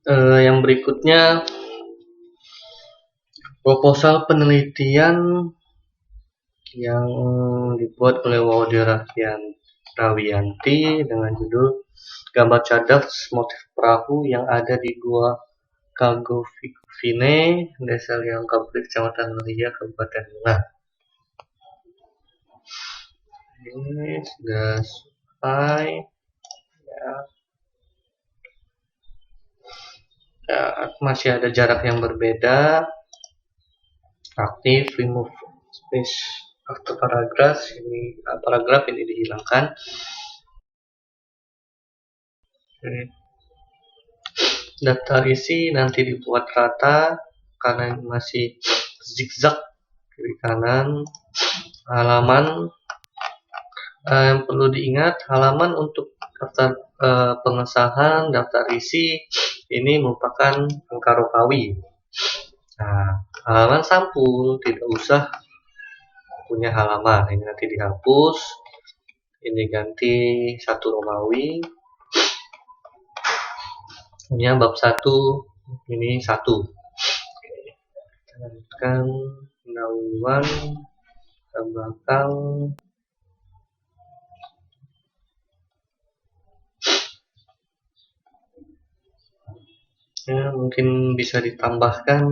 Yang berikutnya, proposal penelitian yang dibuat oleh Waude Rawianti dengan judul Gambar Cadas Motif Perahu yang ada di Gua Kagovine, Desa Liang Kabrik, Kecamatan Lia, Kabupaten Bunga. Ini sudah selesai. Ya, masih ada jarak yang berbeda. Aktif, remove space after paragraf ini dihilangkan. Daftar isi nanti dibuat rata karena masih zigzag kiri kanan. Halaman yang perlu diingat, halaman untuk daftar pengesahan daftar isi ini merupakan angka Romawi. Nah, halaman sampul tidak usah punya halaman, ini nanti dihapus, ini ganti 1 Romawi, ini bab 1, ini 1. Kita lanjutkan pendahuluan ke belakang. Ya, mungkin bisa ditambahkan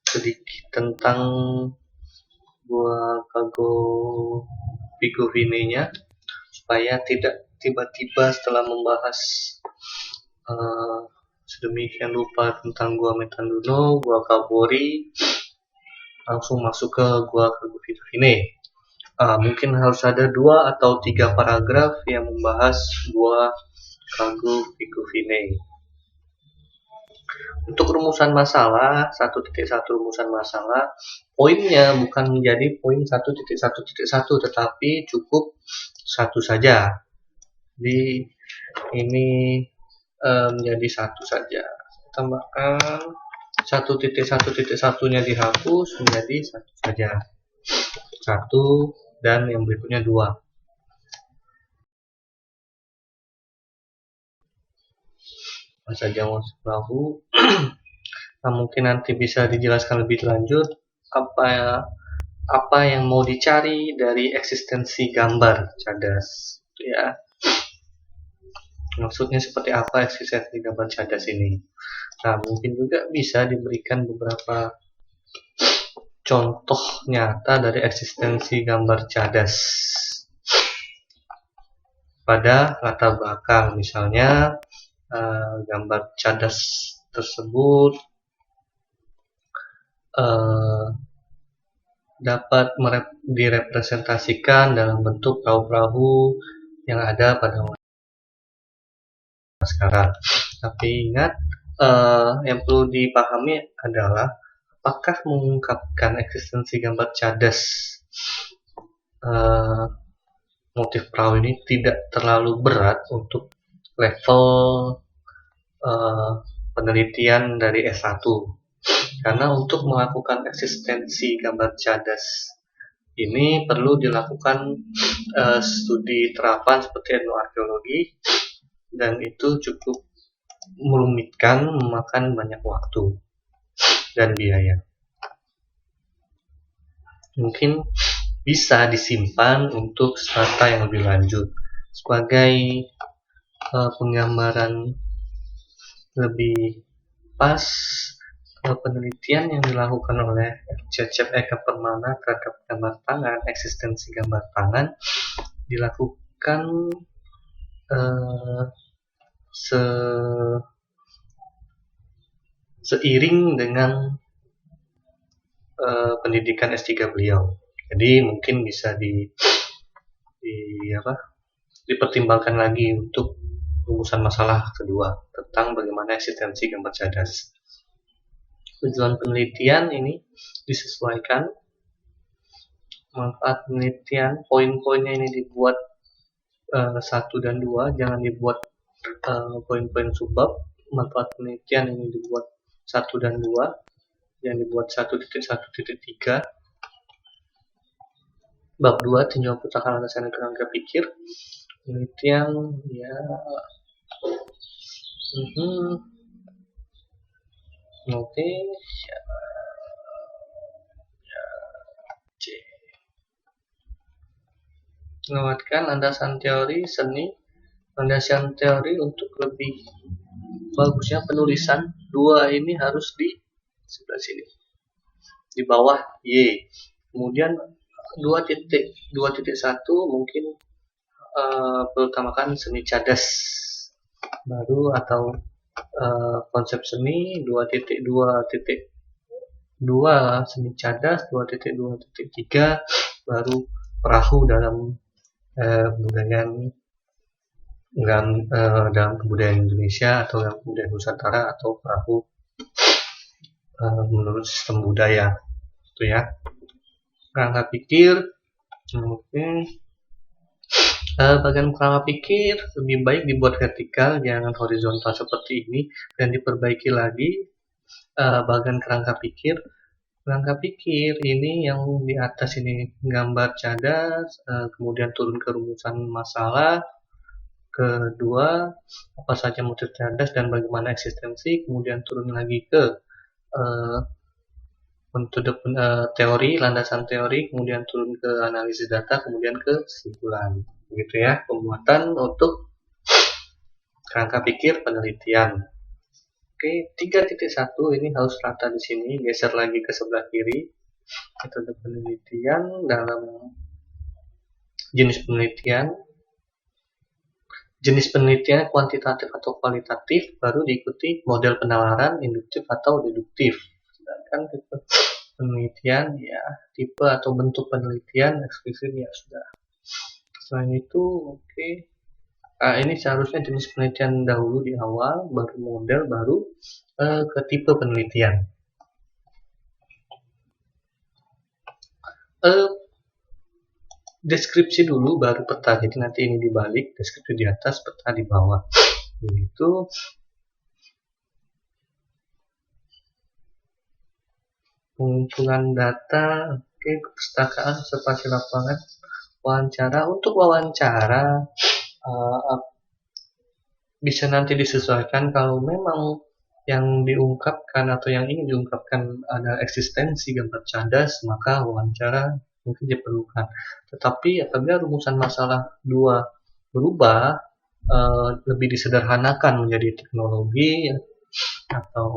sedikit tentang Gua Kagovine-nya supaya tidak tiba-tiba setelah membahas sedemikian rupa tentang Gua Metanduno, Gua Kabori langsung masuk ke Gua Kagovine. Mungkin harus ada 2 atau 3 paragraf yang membahas Gua Kagovine. Untuk rumusan masalah 1.1 rumusan masalah, poinnya bukan menjadi poin 1.1.1 tetapi cukup 1 saja. Jadi ini menjadi 1 saja. Tambahkan 1.1.1-nya dihapus menjadi 1 saja. 1 dan yang berikutnya 2. Saja motif perahu. Nah, mungkin nanti bisa dijelaskan lebih lanjut apa yang mau dicari dari eksistensi gambar cadas, ya. Maksudnya seperti apa eksistensi gambar cadas ini? Nah, mungkin juga bisa diberikan beberapa contoh nyata dari eksistensi gambar cadas pada latar belakang, misalnya gambar cadas tersebut dapat direpresentasikan dalam bentuk perahu-perahu yang ada pada sekarang. Tapi ingat, yang perlu dipahami adalah apakah mengungkapkan eksistensi gambar cadas motif perahu ini tidak terlalu berat untuk level penelitian dari S1, karena untuk melakukan eksistensi gambar cadas ini perlu dilakukan studi terapan seperti etnoarkeologi, dan itu cukup merumitkan, memakan banyak waktu dan biaya. Mungkin bisa disimpan untuk strata yang lebih lanjut sebagai penggambaran lebih pas penelitian yang dilakukan oleh Cecep Eka Permana terhadap gambar tangan, eksistensi gambar tangan dilakukan seiring dengan pendidikan S3 beliau. Jadi mungkin bisa dipertimbangkan lagi untuk rumusan masalah kedua tentang bagaimana eksistensi gambar cadas. Tujuan penelitian ini disesuaikan, manfaat penelitian, poin-poinnya ini dibuat 1 dan 2, jangan dibuat poin-poin subbab. Manfaat penelitian ini dibuat 1 dan 2, yang dibuat 1.1.3. Bab 2, tinjauan putaran landasan kerangka pikir. Penelitian, ya, Oke. C. Menguatkan landasan teori seni. Landasan teori untuk lebih bagusnya penulisan, dua ini harus di sebelah sini, di bawah Y. Kemudian 2.1 mungkin perutamakan seni cadas baru, atau konsep seni 2.2.2 seni cadas, 2.2.3 baru perahu dalam kebudayaan dalam kebudayaan Indonesia atau dalam kebudayaan Nusantara, atau perahu menurut sistem budaya itu ya. Kerangka pikir, bagian kerangka pikir lebih baik dibuat vertikal, jangan horizontal seperti ini, dan diperbaiki lagi bagian kerangka pikir. Kerangka pikir ini yang di atas ini gambar cadas, kemudian turun ke rumusan masalah, kedua apa saja motif cadas dan bagaimana eksistensi, kemudian turun lagi ke teori, landasan teori, kemudian turun ke analisis data, kemudian ke kesimpulan. Begitu ya pembuatan untuk kerangka pikir penelitian. Oke, 3.1 ini harus rata di sini, geser lagi ke sebelah kiri. Metode penelitian dalam jenis penelitian. Jenis penelitian kuantitatif atau kualitatif, baru diikuti model penalaran, induktif atau deduktif. Sedangkan tipe penelitian ya tipe atau bentuk penelitian eksplisit ya sudah. Selain itu, oke. Ini seharusnya jenis penelitian dahulu di awal, baru model, baru ke tipe penelitian. Deskripsi dulu, baru peta. Jadi nanti ini dibalik, deskripsi di atas, peta di bawah. Begitu. Pengumpulan data, oke, perpustakaan, observasi lapangan, wawancara. Untuk wawancara bisa nanti disesuaikan kalau memang yang diungkapkan atau yang ingin diungkapkan ada eksistensi gambar cadas, maka wawancara mungkin diperlukan. Tetapi apabila rumusan masalah 2 berubah, lebih disederhanakan menjadi teknologi atau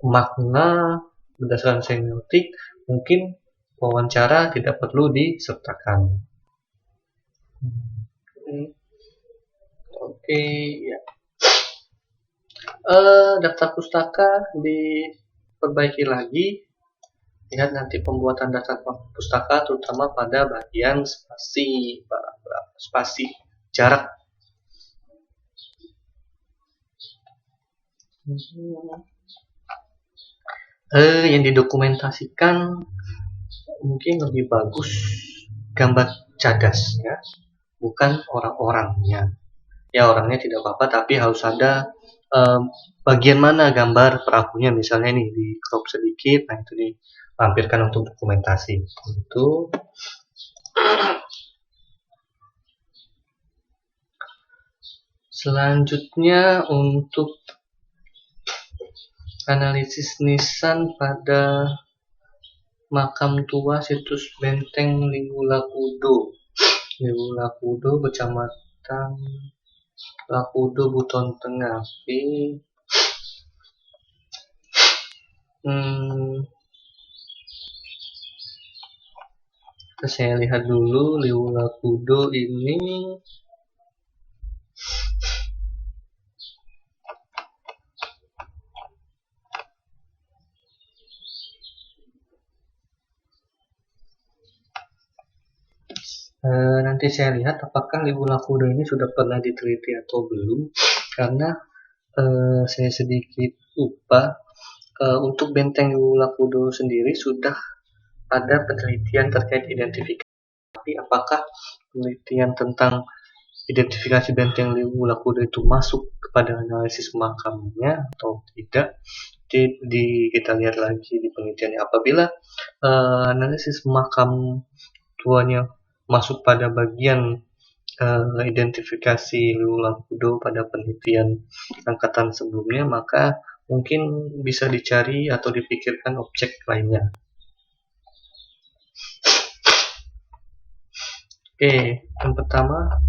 makna berdasarkan semiotik, mungkin wawancara tidak perlu disertakan. Oke, ya. Daftar pustaka diperbaiki lagi. Lihat nanti pembuatan daftar pustaka terutama pada bagian spasi jarak. Yang didokumentasikan mungkin lebih bagus gambar cadas ya, bukan orang-orangnya. Ya orangnya tidak apa-apa, tapi harus ada bagian mana gambar perahunya, misalnya ini di crop sedikit, nah itu dilampirkan untuk dokumentasi. Itu selanjutnya untuk analisis nisan pada makam tua situs benteng Liwulakudo, Kecamatan Lakudo, Buton Tengah. Saya lihat dulu Liwulakudo ini. Nanti saya lihat apakah Liwulakudo ini sudah pernah diteliti atau belum, karena saya sedikit lupa. Untuk benteng Liwulakudo sendiri sudah ada penelitian terkait identifikasi, tapi apakah penelitian tentang identifikasi benteng Liwulakudo itu masuk kepada analisis makamnya atau tidak? Kita lihat lagi di penelitiannya. Apabila analisis makam tuanya masuk pada bagian identifikasi Liu Lakudo pada penelitian angkatan sebelumnya, maka mungkin bisa dicari atau dipikirkan objek lainnya. Oke, yang pertama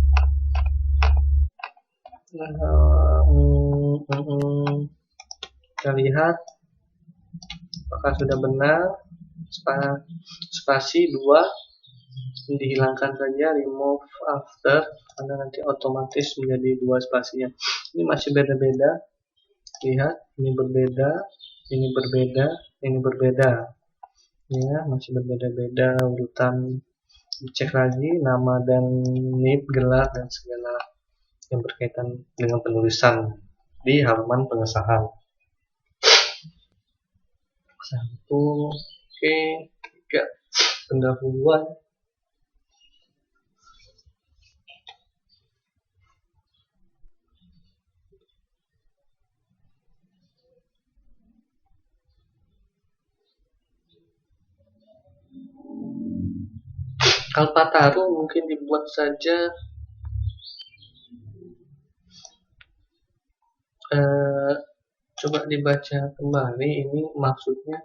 kita lihat apakah sudah benar. Spasi 2 dihilangkan saja, remove after, karena nanti otomatis menjadi 2 spasinya. Ini masih beda-beda. Lihat, ini berbeda, ini berbeda, ini berbeda. Ya, masih berbeda-beda urutan. Dicek lagi nama dan nib, gelar, dan segala yang berkaitan dengan penulisan di halaman pengesahan. 1, oke, 3, pendahuluan. Kalpataru mungkin dibuat saja coba dibaca kembali ini maksudnya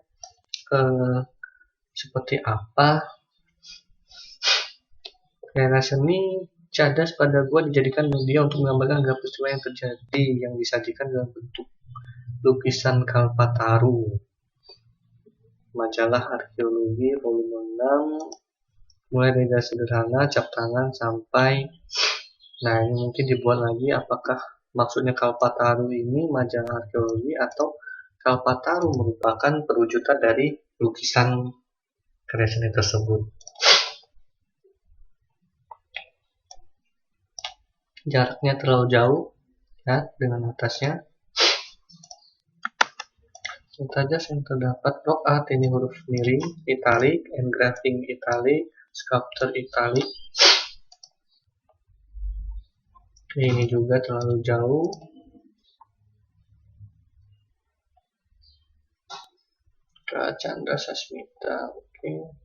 seperti apa. Karena seni cadas pada gua dijadikan media untuk menggambarkan agar peristiwa yang terjadi yang disajikan dalam bentuk lukisan Kalpataru. Majalah Arkeologi volume 6, mulai dari sederhana, cap tangan sampai, nah ini mungkin dibuat lagi apakah maksudnya Kalpataru ini majalah arkeologi atau Kalpataru merupakan perwujudan dari lukisan karya seni tersebut. Jaraknya terlalu jauh ya dengan atasnya. Saja yang terdapat block art ini huruf miring italic, engraving italic, sculpture italic. Ini juga terlalu jauh. Kak Chandra Sasmita, oke.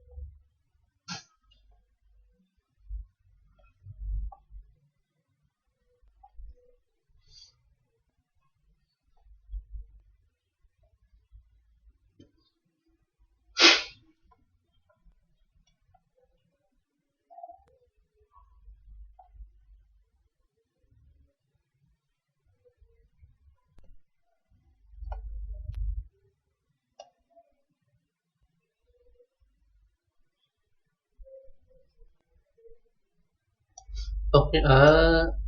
Oke,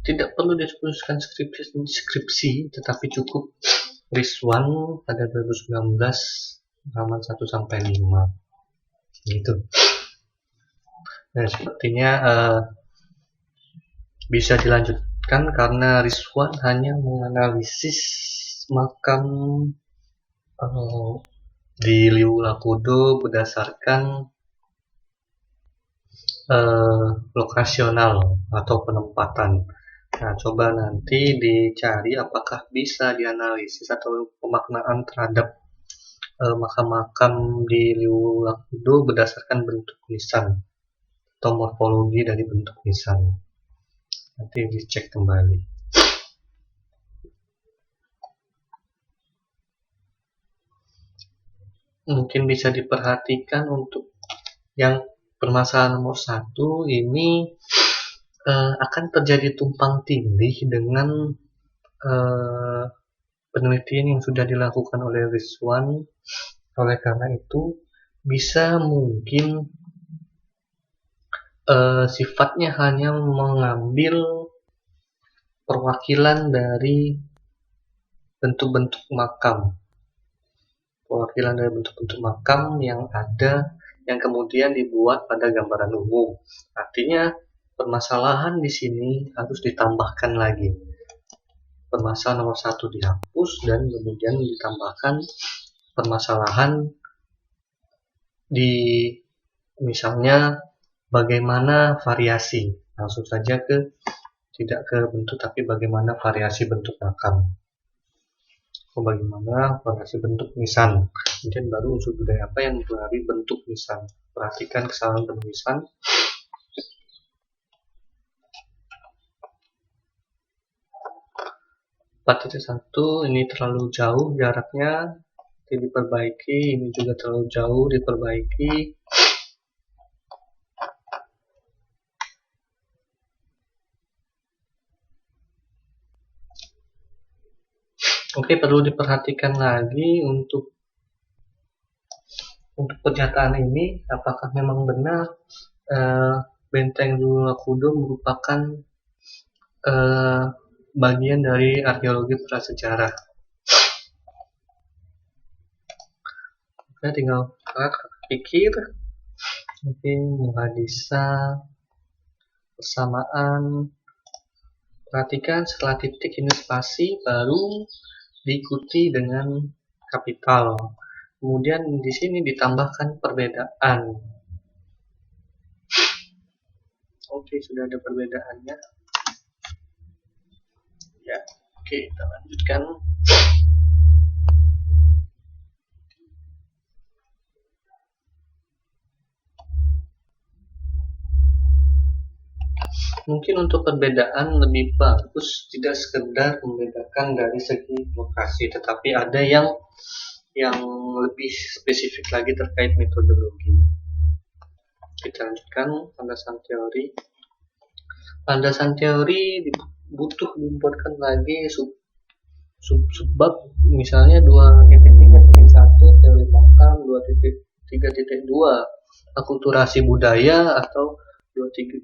tidak perlu dituliskan skripsi, tetapi cukup Rizwan pada 2019 halaman 1-5 gitu. Nah, sepertinya bisa dilanjutkan karena Rizwan hanya menganalisis makam di Liu Lakudo berdasarkan lokasional atau penempatan. Nah, coba nanti dicari apakah bisa dianalisis atau pemaknaan terhadap makam-makam di Liu Lakudo berdasarkan bentuk nisan atau morfologi dari bentuk nisan. Nanti dicek kembali. Mungkin bisa diperhatikan untuk yang permasalahan nomor 1 ini akan terjadi tumpang tindih dengan penelitian yang sudah dilakukan oleh Rizwan. Oleh karena itu bisa mungkin sifatnya hanya mengambil perwakilan dari bentuk-bentuk makam, yang ada yang kemudian dibuat pada gambaran umum. Artinya permasalahan di sini harus ditambahkan lagi. Permasalahan nomor 1 dihapus dan kemudian ditambahkan permasalahan di misalnya bagaimana variasi. Langsung saja tidak ke bentuk tapi bagaimana variasi bentuk makam. Bagaimana variasi bentuk nisan. Kemudian baru unsur budaya apa yang mempengaruhi bentuk nisan. Perhatikan kesalahan penulisan. 4.1 ini terlalu jauh jaraknya, diperbaiki. Ini juga terlalu jauh, diperbaiki. Oke, perlu diperhatikan lagi untuk pernyataan ini, apakah memang benar Benteng Durakudo merupakan bagian dari arkeologi prasejarah. Oke, tinggal pikir. Mungkin Muhadisa, persamaan. Perhatikan setelah titik ini spasi, baru diikuti dengan kapital. Kemudian di sini ditambahkan perbedaan. Oke, sudah ada perbedaannya. Ya, oke, kita lanjutkan. Mungkin untuk perbedaan lebih bagus tidak sekedar membedakan dari segi lokasi, tetapi ada yang lebih spesifik lagi terkait metodologi. Kita lanjutkan landasan teori. Landasan teori butuh dibuatkan lagi subbab, misalnya 2.3.1 teori makam, 2.3.2 akulturasi budaya, atau 2.3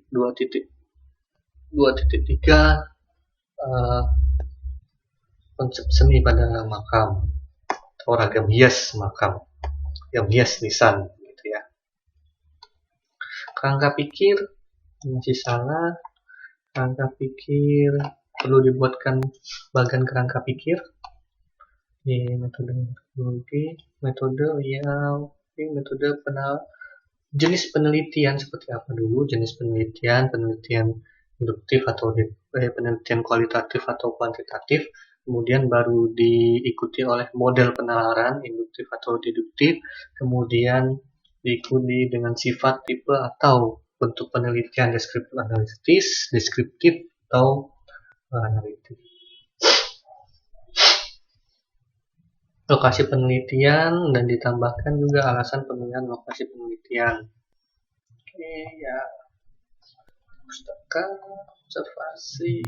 konsep seni pada makam, atau ragam hias makam, yang hias nisan gitu ya. Kerangka pikir masih salah. Kerangka pikir perlu dibuatkan bagian kerangka pikir. Metode jenis penelitian seperti apa dulu? Jenis penelitian induktif atau penelitian kualitatif atau kuantitatif, kemudian baru diikuti oleh model penalaran induktif atau deduktif, kemudian diikuti dengan sifat, tipe, atau bentuk penelitian deskriptif atau analitik. Lokasi penelitian, dan ditambahkan juga alasan pemilihan lokasi penelitian. Oke, ya. Pustaka observasi.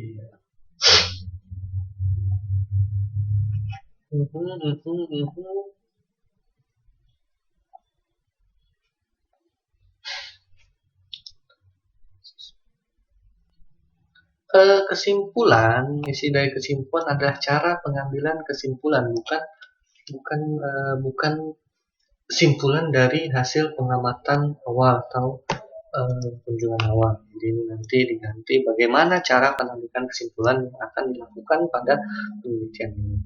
Kesimpulan, isi dari kesimpulan adalah cara pengambilan kesimpulan, bukan kesimpulan dari hasil pengamatan awal atau kunjungan awal. Jadi ini nanti diganti bagaimana cara pengambilan kesimpulan yang akan dilakukan pada penelitian ini.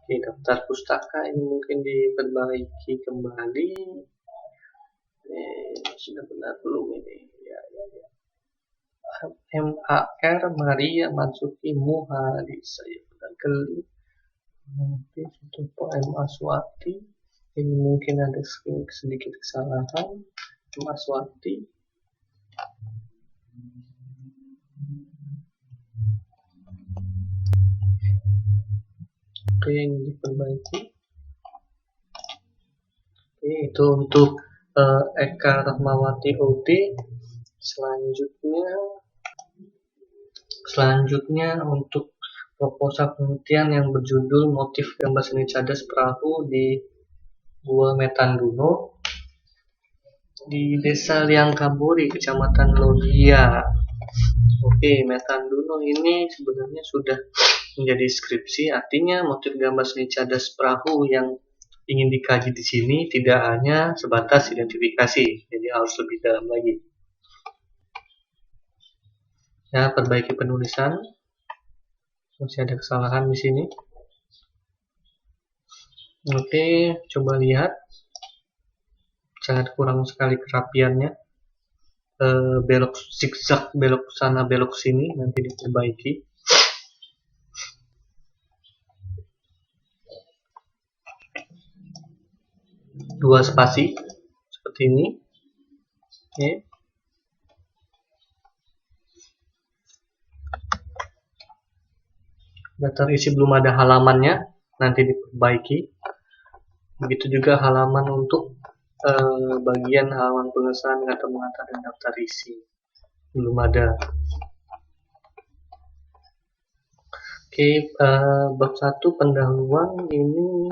Oke, daftar pustaka ini mungkin diperbaiki kembali. Sudah benar belum ini? Ya. MAR Maria Mansuki Muhadisa, ya benar kali. Nanti untuk MA Swati ini mungkin ada sedikit kesalahan. MA Swati. Oke, ini diperbaiki. Oke, itu untuk Eka Rahmawati OD. Selanjutnya untuk proposal penelitian yang berjudul motif gambar seni cadas perahu di Gua Metanduno di Desa Liangkaburi, Kecamatan Logia. Oke, Metanduno ini sebenarnya sudah menjadi skripsi, artinya motif gambar seni cadas perahu yang ingin dikaji di sini tidak hanya sebatas identifikasi, jadi harus lebih dalam lagi. Ya, perbaiki penulisan. Masih ada kesalahan di sini. Oke, coba lihat. Sangat kurang sekali kerapiannya. Belok zigzag, belok sana, belok sini, nanti diperbaiki. Dua spasi seperti ini. Oke. daftar isi belum ada halamannya, nanti diperbaiki. Begitu juga halaman untuk bagian halaman pengesahan kata pengantar dan daftar isi belum ada. Oke, bab 1 pendahuluan ini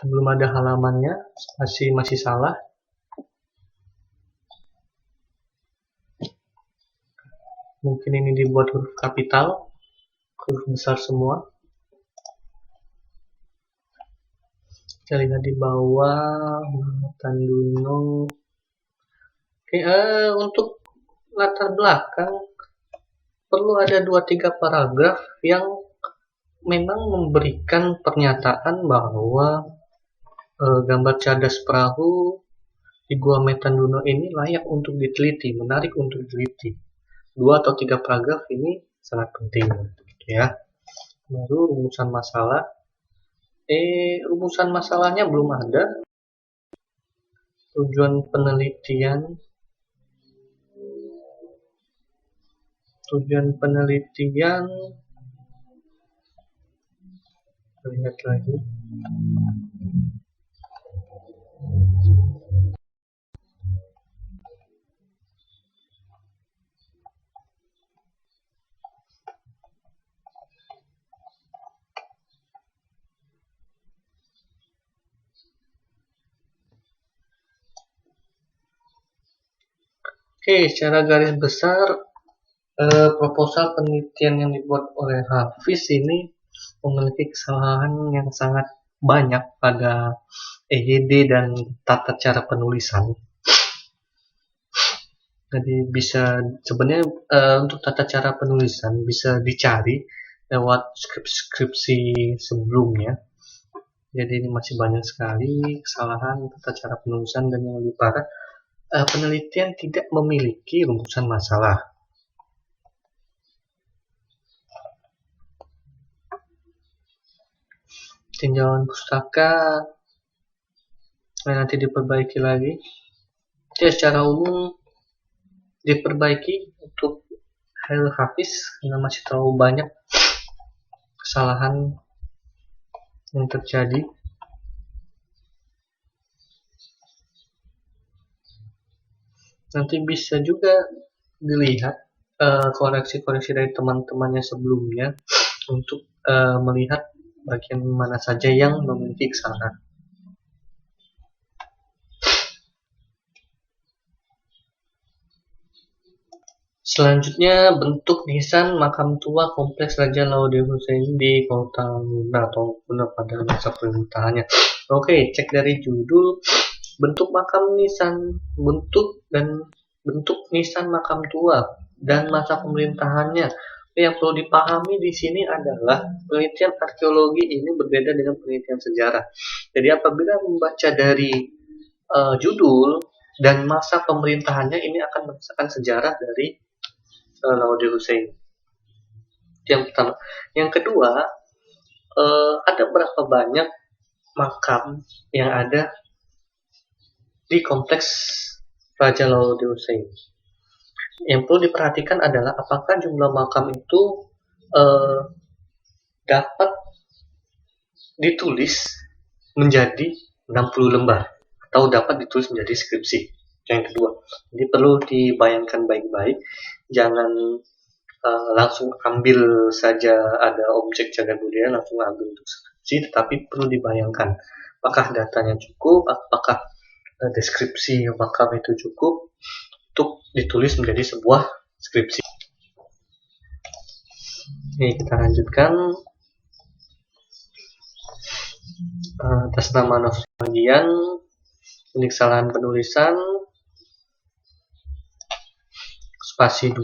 belum ada halamannya, masih salah. Mungkin ini dibuat huruf kapital, huruf besar semua. Kita lihat di bawah Tanduno. Oke, untuk latar belakang perlu ada 2-3 paragraf yang memang memberikan pernyataan bahwa gambar cadas perahu di Gua Metanduno ini layak untuk diteliti, menarik untuk diteliti. 2 atau 3 paragraf ini sangat penting, ya. Baru rumusan masalah. Rumusan masalahnya belum ada. Tujuan penelitian. Lihat lagi. Oke, secara garis besar proposal penelitian yang dibuat oleh Hafiz ini memiliki kesalahan yang sangat banyak pada EYD dan tata cara penulisan. Jadi bisa sebenarnya untuk tata cara penulisan bisa dicari lewat skripsi sebelumnya. Jadi ini masih banyak sekali kesalahan tata cara penulisan, dan yang lebih parah penelitian tidak memiliki rumusan masalah. Tinjauan pustaka nanti diperbaiki lagi. Jadi secara umum diperbaiki untuk Hafiz karena masih terlalu banyak kesalahan yang terjadi. Nanti bisa juga dilihat koreksi-koreksi dari teman-temannya sebelumnya untuk melihat bagian mana saja yang memiliki kesalahan. Selanjutnya, bentuk nisan makam tua kompleks Raja Laude Hussein di Kota Luna atau Luna pada masa pemerintahannya. Oke, cek dari judul. Bentuk makam nisan, bentuk nisan makam tua dan masa pemerintahannya. Yang perlu dipahami di sini adalah penelitian arkeologi ini berbeda dengan penelitian sejarah. Jadi apabila membaca dari judul dan masa pemerintahannya, ini akan merasakan sejarah dari Laude Hussein. Yang pertama. Yang kedua, ada berapa banyak makam yang ada di kompleks Raja Laude Hussein. Yang perlu diperhatikan adalah apakah jumlah makam itu dapat ditulis menjadi 60 lembar atau dapat ditulis menjadi skripsi. Yang kedua, jadi perlu dibayangkan baik-baik, jangan langsung ambil saja ada objek cagar budaya langsung ambil untuk skripsi, tetapi perlu dibayangkan apakah datanya cukup, apakah deskripsi makam itu cukup untuk ditulis menjadi sebuah skripsi. Oke, kita lanjutkan. Atas nama bagian ini kesalahan penulisan spasi 2,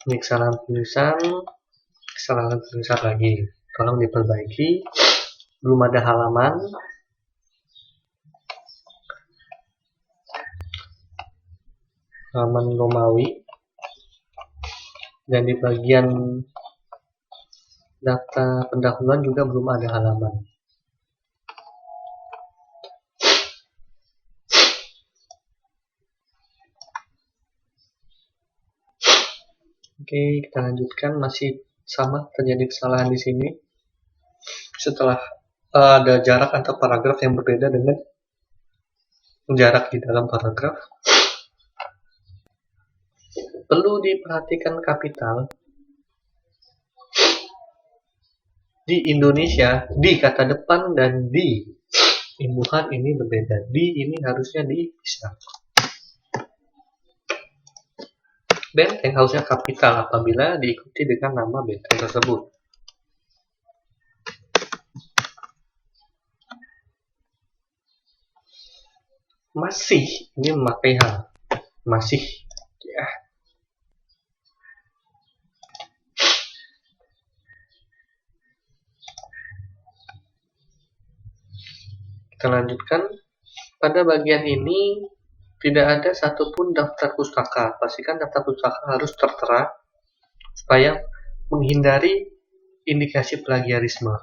ini kesalahan penulisan lagi, tolong diperbaiki. Belum ada halaman. Halaman Romawi, dan di bagian data pendahuluan juga belum ada halaman. Oke, kita lanjutkan. Masih sama terjadi kesalahan di sini. Setelah ada jarak antar paragraf yang berbeda dengan jarak di dalam paragraf, perlu diperhatikan kapital. Di Indonesia, di kata depan dan di imbuhan ini berbeda. Di ini harusnya dipisah. Benteng harusnya kapital apabila diikuti dengan nama benteng tersebut. Masih, ini memakai hal. Masih. Ya. Kita lanjutkan. Pada bagian ini tidak ada satupun daftar pustaka. Pastikan daftar pustaka harus tertera supaya menghindari indikasi plagiarisme.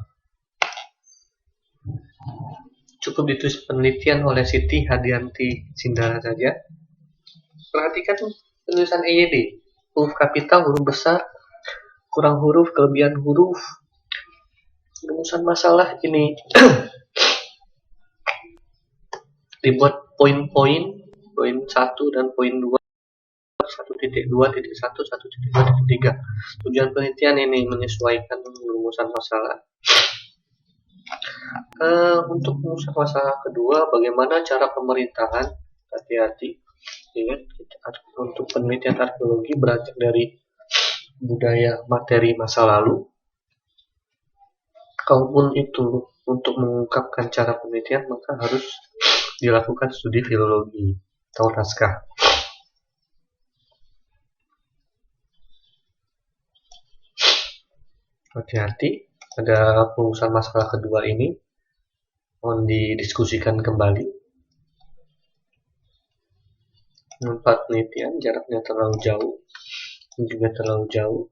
Cukup ditulis penelitian oleh Siti Hadianti Sindara saja. Perhatikan penulisan EYD. Huruf kapital, huruf besar, kurang huruf, kelebihan huruf. Rumusan masalah ini dibuat poin-poin, poin 1 dan poin 2, 1.2.1, 1.2.3. Tujuan penelitian ini menyesuaikan rumusan masalah. Untuk rumusan masalah kedua, bagaimana cara pemerintahan? Hati-hati. Untuk penelitian arkeologi beranjak dari budaya materi masa lalu. Kalaupun itu untuk mengungkapkan cara penelitian, maka harus dilakukan studi filologi atau naskah. Hati-hati, ada rumusan masalah kedua ini mohon didiskusikan kembali. Tempat penelitian jaraknya terlalu jauh, juga terlalu jauh.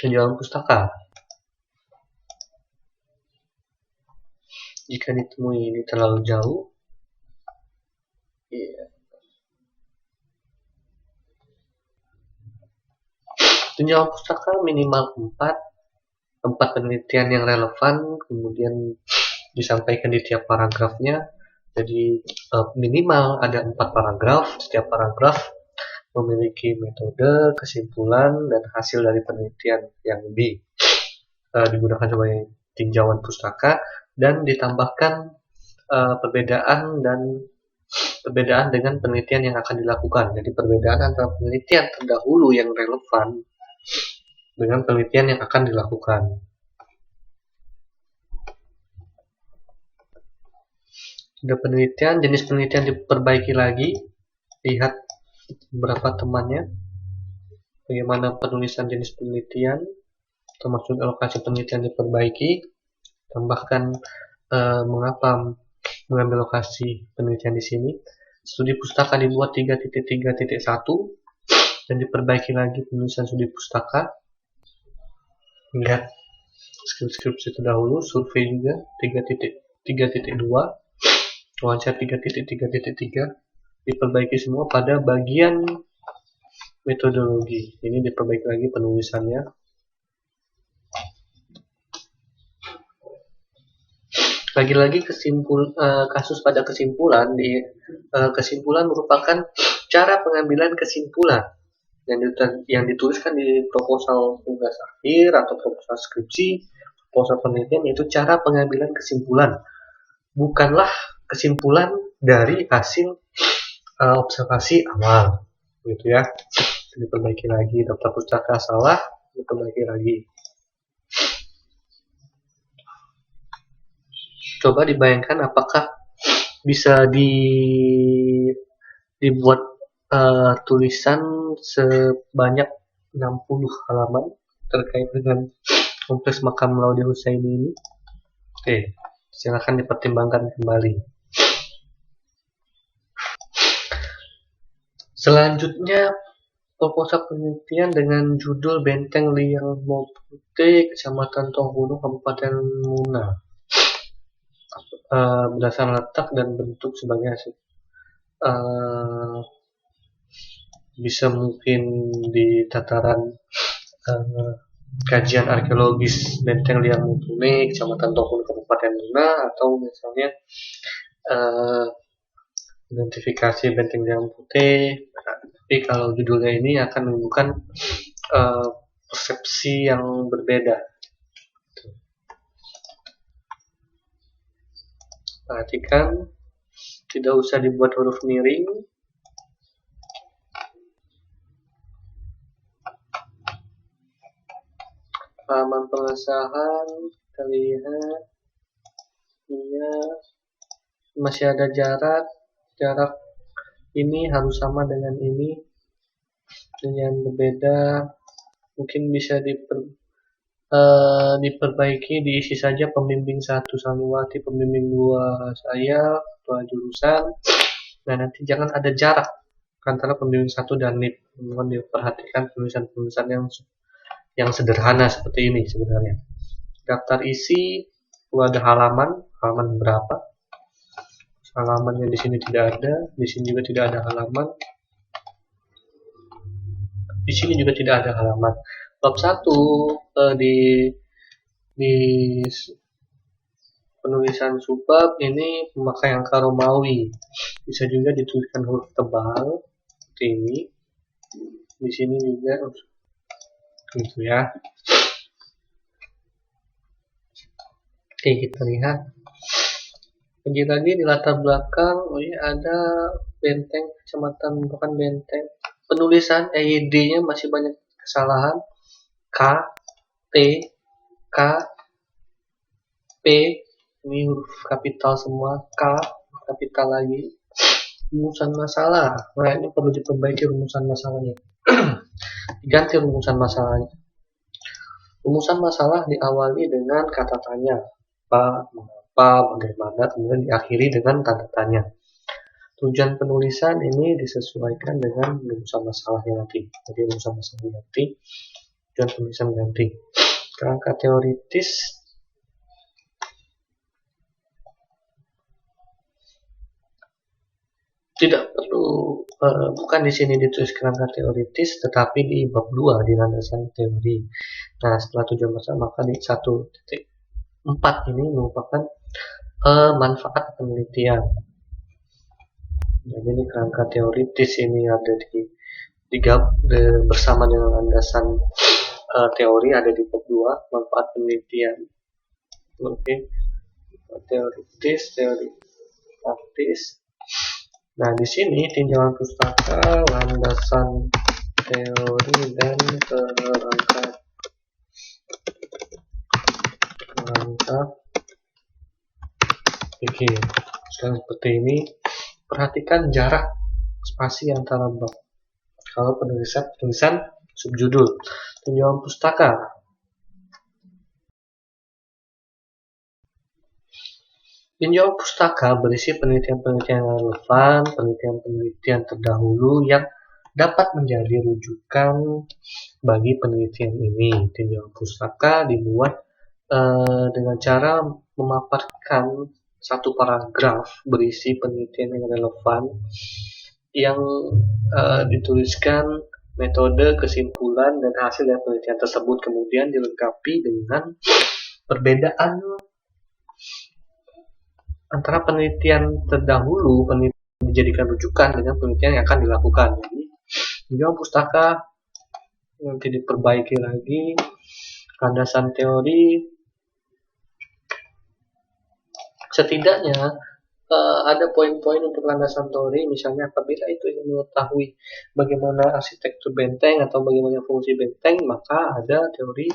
Tujuan pustaka. Jika ditemui ini terlalu jauh, Tujuan pustaka minimal 4 tempat penelitian yang relevan, kemudian disampaikan di tiap paragrafnya. Jadi minimal ada 4 paragraf. Setiap paragraf memiliki metode, kesimpulan, dan hasil dari penelitian yang digunakan sebagai tinjauan pustaka, dan ditambahkan perbedaan dengan penelitian yang akan dilakukan. Jadi perbedaan antara penelitian terdahulu yang relevan dengan penelitian yang akan dilakukan. Sudah penelitian, jenis penelitian diperbaiki lagi. Lihat beberapa temannya. Bagaimana penulisan jenis penelitian, termasuk alokasi penelitian diperbaiki. Tambahkan mengapa mengambil lokasi penelitian di sini. Studi pustaka dibuat 3.3.1 dan diperbaiki lagi penulisan studi pustaka. Lihat skripsi terdahulu, survei juga 3.3.2, wawancara 3.3.3 diperbaiki semua pada bagian metodologi. Ini diperbaiki lagi penulisannya. Lagi-lagi kasus pada kesimpulan. Kesimpulan merupakan cara pengambilan kesimpulan yang dituliskan di proposal tugas akhir atau proposal skripsi, proposal penelitian, yaitu cara pengambilan kesimpulan, bukanlah kesimpulan dari hasil observasi awal, gitu ya. Diperbaiki lagi, daftar pustaka salah, diperbaiki lagi. Coba dibayangkan apakah bisa dibuat tulisan sebanyak 60 halaman terkait dengan kompleks makam Laude Husaini ini. Oke, silakan dipertimbangkan kembali. Selanjutnya, proposal penelitian dengan judul Benteng Liang Mopute, Kecamatan Tonggunu, Kabupaten Muna. Berdasarkan letak dan bentuk sebagai hasil bisa mungkin di tataran kajian arkeologis Benteng Liang Muntune, Kecamatan Tokun, Kabupaten Luna, atau misalnya identifikasi Benteng Liang Putih. Tapi kalau judulnya ini akan menunjukkan persepsi yang berbeda. Perhatikan, tidak usah dibuat huruf miring. Halaman pengesahan, kita lihat, ya, masih ada jarak ini harus sama dengan ini, dengan berbeda. Mungkin bisa diperbaiki, diisi saja pembimbing 1 Sangliwati, pembimbing 2 saya, ketua jurusan. Nah, nanti jangan ada jarak antara pembimbing 1 dan NIP. Mohon diperhatikan tulisan-tulisan yang sederhana seperti ini sebenarnya. Daftar isi, ada halaman berapa? Halamannya di sini tidak ada, di sini juga tidak ada halaman. Di sini juga tidak ada halaman. Bab 1 di penulisan subbab ini memakai angka Romawi. Bisa juga dituliskan huruf tebal seperti ini. Di sini juga gitu ya. Oke, kita lihat. Lagi-lagi di latar belakang, ada benteng kecamatan, bukan benteng. Penulisan EYD-nya masih banyak kesalahan. K, T, K, P, ini huruf kapital semua. K, kapital lagi. Rumusan masalah, nah ini perlu diperbaiki rumusan masalahnya. Diganti rumusan masalahnya. Rumusan masalah diawali dengan kata tanya, apa, mengapa, bagaimana, kemudian diakhiri dengan tanda tanya. Tujuan penulisan ini disesuaikan dengan rumusan masalahnya nanti. Jadi rumusan masalahnya nanti, tujuan penulisan ganti. Kerangka teoritis tidak perlu, bukan di sini ditulis kerangka teoritis, tetapi di bab 2 di landasan teori. Nah, setelah tujuan masalah, maka di 1.4 ini merupakan manfaat penelitian. Jadi ini kerangka teoritis ini ada bersama dengan landasan teori ada di bab 2, manfaat penelitian. Oke. Teoritis, teori praktis. Nah, di sini tinjauan pustaka, landasan teori dan perangkat. Oke, sekarang seperti ini. Perhatikan jarak spasi antara bab. Kalau tulisan subjudul, tinjauan pustaka. Tinjauan pustaka berisi penelitian-penelitian yang relevan, penelitian-penelitian terdahulu yang dapat menjadi rujukan bagi penelitian ini. Tinjauan pustaka dibuat dengan cara memaparkan satu paragraf berisi penelitian yang relevan yang dituliskan metode, kesimpulan, dan hasil dari penelitian tersebut, kemudian dilengkapi dengan perbedaan antara penelitian terdahulu, penelitian dijadikan rujukan dengan penelitian yang akan dilakukan. Jadi, tinjauan pustaka nanti diperbaiki lagi, landasan teori. Setidaknya ada poin-poin untuk landasan teori, misalnya apabila itu ingin mengetahui bagaimana arsitektur benteng atau bagaimana fungsi benteng, maka ada teori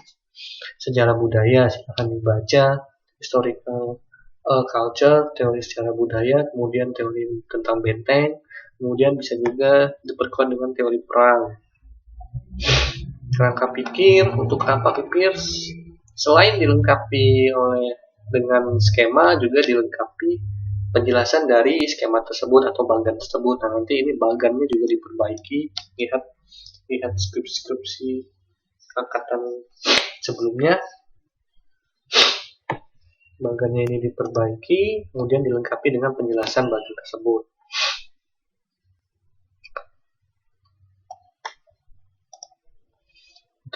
sejarah budaya, silahkan dibaca, historical culture, teori sejarah budaya, kemudian teori tentang benteng, kemudian bisa juga diperkuat dengan teori perang. Kerangka pikir, untuk apa pikir? Selain dilengkapi dengan skema, juga dilengkapi penjelasan dari skema tersebut atau bagan tersebut. Nah, nanti ini bagannya juga diperbaiki. Lihat skripsi angkatan sebelumnya. Bagannya ini diperbaiki, kemudian dilengkapi dengan penjelasan bagan tersebut.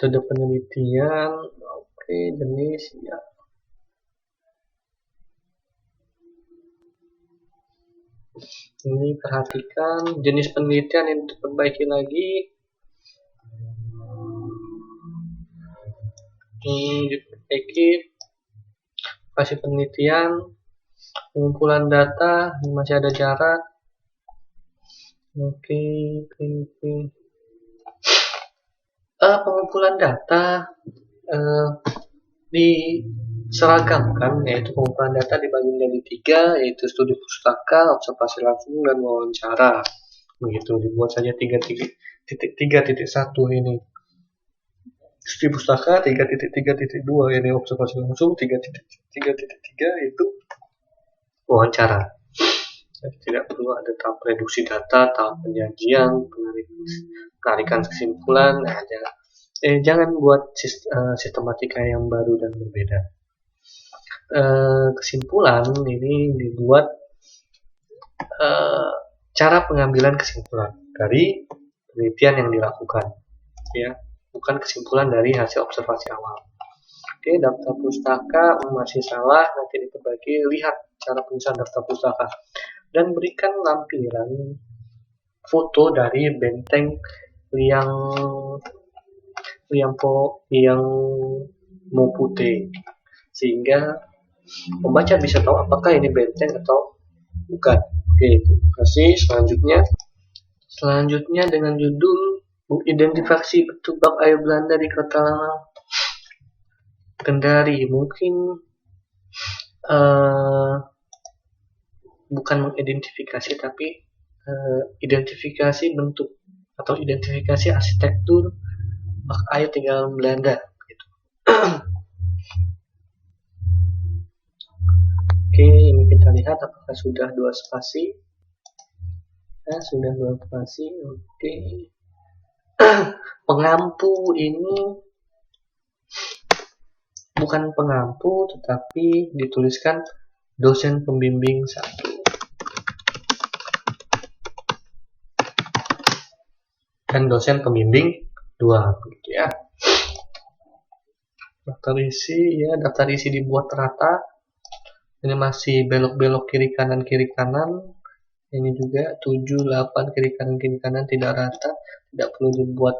metode penelitian, oke, jenis ya. Ini perhatikan jenis penelitian yang diperbaiki lagi. Diperbaiki, kasih penelitian, pengumpulan data, masih ada jarak. Oke. Pengumpulan data diseragamkan, yaitu pengumpulan data dibagi menjadi 3, yaitu studi pustaka, observasi langsung, dan wawancara. Begitu, dibuat saja 3.1 ini studi pustaka, 3.3.2 ini observasi langsung, 3.3.3 itu wawancara. Jadi tidak perlu ada tahap reduksi data, tahap penyajian, penarikan kesimpulan. Jangan buat sistematika yang baru dan berbeda. Kesimpulan ini dibuat cara pengambilan kesimpulan dari penelitian yang dilakukan, ya, bukan kesimpulan dari hasil observasi awal. Oke, daftar pustaka masih salah, nanti diperbaiki. Lihat cara penulisan daftar pustaka dan berikan lampiran foto dari benteng yang mau putih, sehingga pembaca bisa tahu apakah ini benteng atau bukan. Oke, terima kasih. Selanjutnya dengan judul identifikasi bentuk bak air Belanda di Kota Lama Kendari. Mungkin bukan mengidentifikasi, tapi identifikasi bentuk atau identifikasi arsitektur bak air tinggalan Belanda gitu. Oke, ini kita lihat apakah sudah 2 spasi. Sudah 2 spasi. Oke. Pengampu ini bukan pengampu, tetapi dituliskan dosen pembimbing 1 dan dosen pembimbing 2, begitu ya. Daftar isi dibuat rata. Ini masih belok-belok kiri kanan. Ini juga 7, 8 kiri kanan tidak rata. Tidak perlu dibuat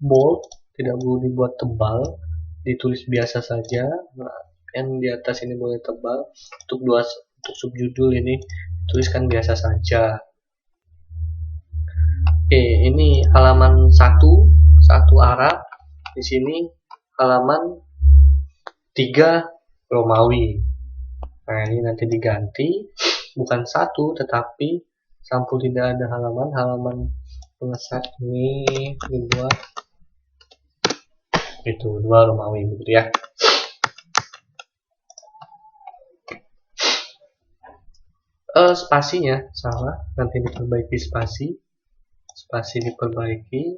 bold, tidak perlu dibuat tebal, ditulis biasa saja. Yang di atas ini boleh tebal. Untuk subjudul ini tuliskan biasa saja. Oke, ini halaman 1 Arab. Di sini halaman 3 Romawi. Nah, ini nanti diganti, bukan 1 tetapi sampul tidak ada halaman pengesat ini dibuat itu 2 Romawi, begitu ya. Spasinya salah, nanti diperbaiki. Spasi diperbaiki.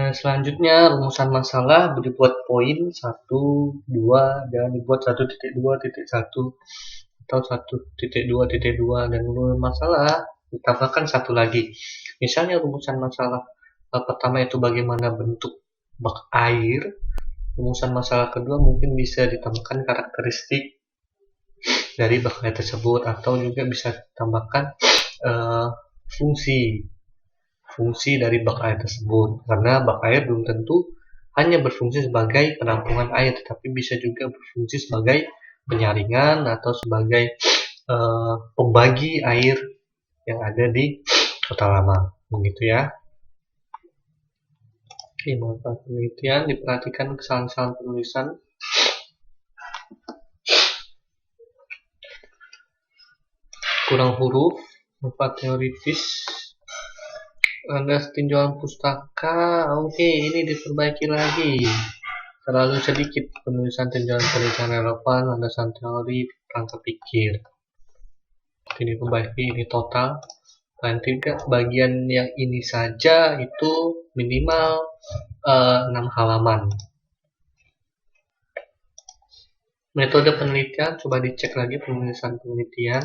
Selanjutnya rumusan masalah dibuat poin 1, 2, dan dibuat 1.2.1 atau 1.2.2, dan rumusan masalah ditambahkan 1 lagi. Misalnya rumusan masalah pertama itu bagaimana bentuk bak air. Rumusan masalah kedua mungkin bisa ditambahkan karakteristik dari bak air tersebut, atau juga bisa ditambahkan fungsi dari bak air tersebut, karena bak air belum tentu hanya berfungsi sebagai penampungan air, tetapi bisa juga berfungsi sebagai penyaringan atau sebagai pembagi air yang ada di Kota Lama, begitu ya. Oke, manfaat penelitian, diperhatikan kesalahan-kesalahan penulisan. Kurang huruf, manfaat teoritis. Ada tinjauan pustaka. Oke, ini diperbaiki lagi. Terlalu sedikit penulisan tinjauan relevan, landasan teori, perangkat pikir. Ini diperbaiki, ini total. Dan tidak bagian yang ini saja itu minimal 6 halaman. Metode penelitian, coba dicek lagi penulisan penelitian,